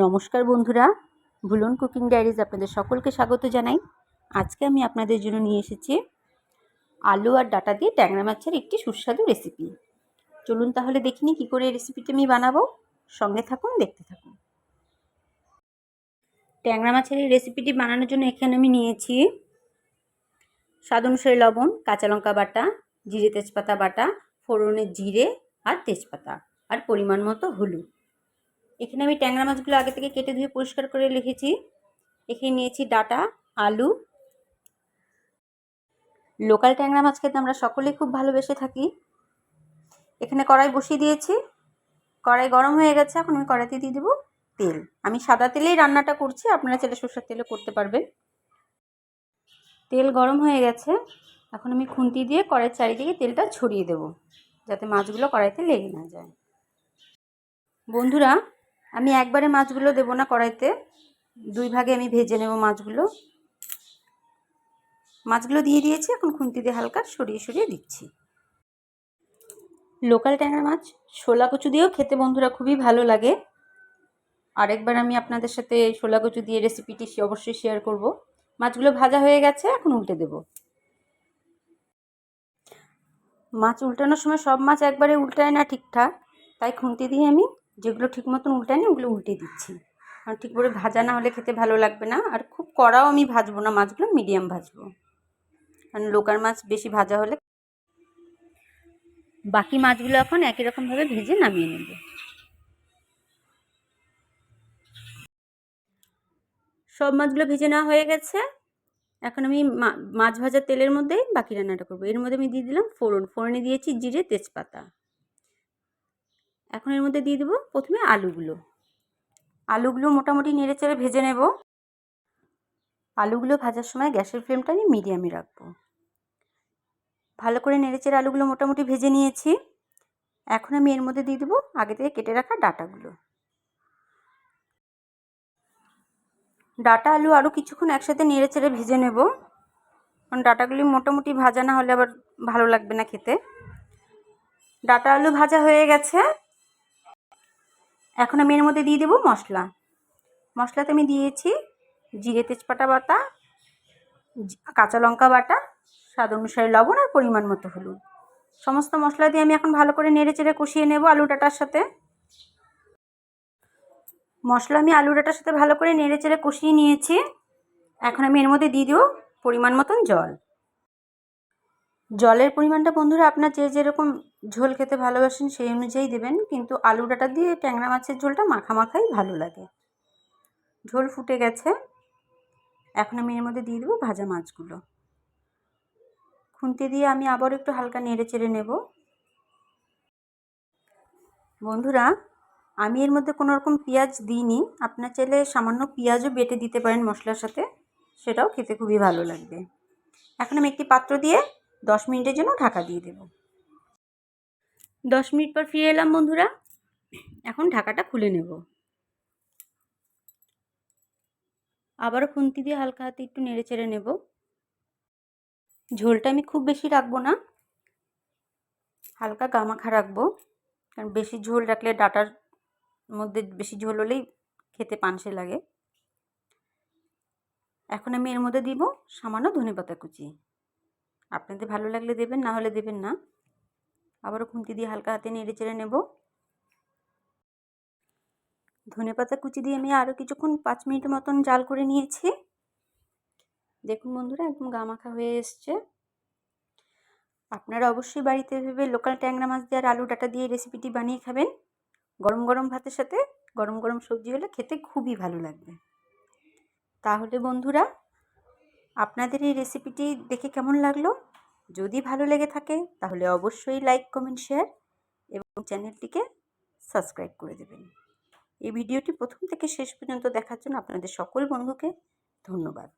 নমস্কার বন্ধুরা, ভুলন cooking diaries আপনাদের সকলকে স্বাগত জানাই। আজকে আমি আপনাদের জন্য নিয়ে এসেছি আলু আর ডাঁটা দিয়ে ট্যাংরা মাছের একটি সুস্বাদু রেসিপি। চলুন তাহলে দেখিনি কী করে এই রেসিপিটি আমি বানাবো। সঙ্গে থাকুন, দেখতে থাকুন। ট্যাংরা মাছের এই রেসিপিটি বানানোর জন্য এখানে আমি নিয়েছি স্বাদ অনুসারে লবণ, কাঁচা লঙ্কা বাটা, জিরে তেজপাতা বাটা, ফোড়নের জিরে আর তেজপাতা, আর পরিমাণ মতো হলুদ। এখানে আমি ট্যাংরা মাছগুলো আগে থেকে কেটে ধুয়ে পরিষ্কার করে রেখেছি। এখানে নিয়েছি ডাঁটা, আলু। লোকাল ট্যাংরা মাছ খেতে আমরা সকলেই খুব ভালোবেসে থাকি। এখানে কড়াই বসিয়ে দিয়েছি, কড়াই গরম হয়ে গেছে। এখন আমি কড়াইতে দিয়ে দেবো তেল। আমি সাদা তেলেই রান্নাটা করছি, আপনারা চাইলে সরষের তেলও করতে পারবেন। তেল গরম হয়ে গেছে, এখন আমি খুন্তি দিয়ে কড়াইয়ের চারিদিকে তেলটা ছড়িয়ে দেব, যাতে মাছগুলো কড়াইতে লেগে না যায়। বন্ধুরা, আমি একবারে মাছগুলো দেবো না কড়াইতে, দুই ভাগে আমি ভেজে নেব মাছগুলো দিয়ে দিয়েছি। এখন খুন্তি দিয়ে হালকা সরিয়ে সরিয়ে দিচ্ছি। লোকাল ট্যাংরা মাছ শোলা কচু দিয়েও খেতে বন্ধুরা খুবই ভালো লাগে। আরেকবার আমি আপনাদের সাথে শোলা কচু দিয়ে রেসিপিটি অবশ্যই শেয়ার করব। মাছগুলো ভাজা হয়ে গেছে, এখন উল্টে দেব। মাছ উল্টানোর সময় সব মাছ একবারে উল্টায় না ঠিকঠাক, তাই খুন্তি দিয়ে আমি যেগুলো ঠিক মতন উল্টায়নি ওগুলো উল্টে দিচ্ছি। কারণ ঠিক করে ভাজা না হলে খেতে ভালো লাগবে না। আর খুব কড়াও আমি ভাজবো না, মাছগুলো মিডিয়াম ভাজবো, কারণ লোকাল মাছ বেশি ভাজা হলে। বাকি মাছগুলো এখন একই রকমভাবে ভেজে নামিয়ে নেব। সব মাছগুলো ভেজে নেওয়া হয়ে গেছে। এখন আমি মাছ ভাজার তেলের মধ্যেই বাকি রান্নাটা করবো। এর মধ্যে আমি দিয়ে দিলাম ফোড়নে দিয়েছি জিরে তেজপাতা। এখন এর মধ্যে দিয়ে দেবো প্রথমে আলুগুলো মোটামুটি নেড়ে চেড়ে ভেজে নেব। আলুগুলো ভাজার সময় গ্যাসের ফ্লেমটা আমি মিডিয়ামে রাখবো। ভালো করে নেড়ে চেড়ে আলুগুলো মোটামুটি ভেজে নিয়েছি। এখন আমি এর মধ্যে দিয়ে দেবো আগে থেকে কেটে রাখা ডাঁটাগুলো। ডাঁটা আলু আরও কিছুক্ষণ একসাথে নেড়ে চেড়ে ভেজে নেব, কারণ ডাঁটাগুলি মোটামুটি ভাজা না হলে আবার ভালো লাগবে না খেতে। ডাঁটা আলু ভাজা হয়ে গেছে। এখন আমি এর মধ্যে দিয়ে দেবো মশলাতে আমি দিয়েছি জিরে তেজপাতা বাটা, কাঁচা লঙ্কা বাটা, স্বাদ অনুসারে লবণ আর পরিমাণ মতো হলুদ। সমস্ত মশলা দিয়ে আমি এখন ভালো করে নেড়ে চেড়ে কষিয়ে নেব আলু ডাঁটার সাথে। মশলা আমি আলু ডাঁটার সাথে ভালো করে নেড়ে চেড়ে কষিয়ে নিয়েছি। এখন আমি এর মধ্যে দিয়ে দেবো পরিমাণ মতন জল। জলের পরিমাণটা বন্ধুরা আপনার যে যেরকম ঝোল খেতে ভালোবাসেন সেই অনুযায়ী দেবেন, কিন্তু আলু ডাঁটা দিয়ে ট্যাংরা মাছের ঝোলটা মাখাই ভালো লাগে। ঝোল ফুটে গেছে, এখন আমি এর মধ্যে দিয়ে দেবো ভাজা মাছগুলো। খুন্তি দিয়ে আমি আবার একটু হালকা নেড়ে চেড়ে নেব। বন্ধুরা, আমি এর মধ্যে কোনো রকম পেঁয়াজ দিইনি, আপনার চাইলে সামান্য পেঁয়াজও বেটে দিতে পারেন মশলার সাথে, সেটাও খেতে খুবই ভালো লাগবে। এখন আমি একটি পাত্র দিয়ে 10 মিনিটের জন্য ঢাকা দিয়ে দেব। 10 মিনিট পর ফিরে এলাম বন্ধুরা। এখন ঢাকাটা খুলে নেব। আবারও খুন্তি দিয়ে হালকা হাতে একটু নেড়ে চেড়ে নেব। ঝোলটা আমি খুব বেশি রাখবো না, হালকা গামাখা রাখবো, কারণ বেশি ঝোল রাখলে ডাঁটার মধ্যে বেশি ঝোল হলেই খেতে পানসে লাগে। এখন আমি এর মধ্যে দিব সামান্য ধনেপাতা কুচি। আপনাদের ভালো লাগলে দেবেন, না হলে দেবেন না। আবারও খুন্তি দিয়ে হালকা হাতে নেড়ে চেড়ে নেব। ধনেপাতা কুচি দিয়ে আমি আরও কিছুক্ষণ 5 মিনিট মতন জাল করে নিয়েছি। দেখুন বন্ধুরা, একদম গামাখা হয়ে এসছে। আপনারা অবশ্যই বাড়িতে ভেবে লোকাল ট্যাংরা মাছ দিয়ে আর আলু ডাঁটা দিয়ে রেসিপিটি বানিয়ে খাবেন। গরম গরম ভাতের সাথে গরম গরম সবজি হলে খেতে খুবই ভালো লাগবে। তাহলে বন্ধুরা, আপনাদের এই রেসিপিটি দেখে কেমন লাগলো? যদি ভালো লেগে থাকে তাহলে অবশ্যই লাইক, কমেন্ট, শেয়ার এবং চ্যানেলটিকে সাবস্ক্রাইব করে দেবেন। এই ভিডিওটি প্রথম থেকে শেষ পর্যন্ত দেখার জন্য আপনাদের সকল বন্ধুকে ধন্যবাদ।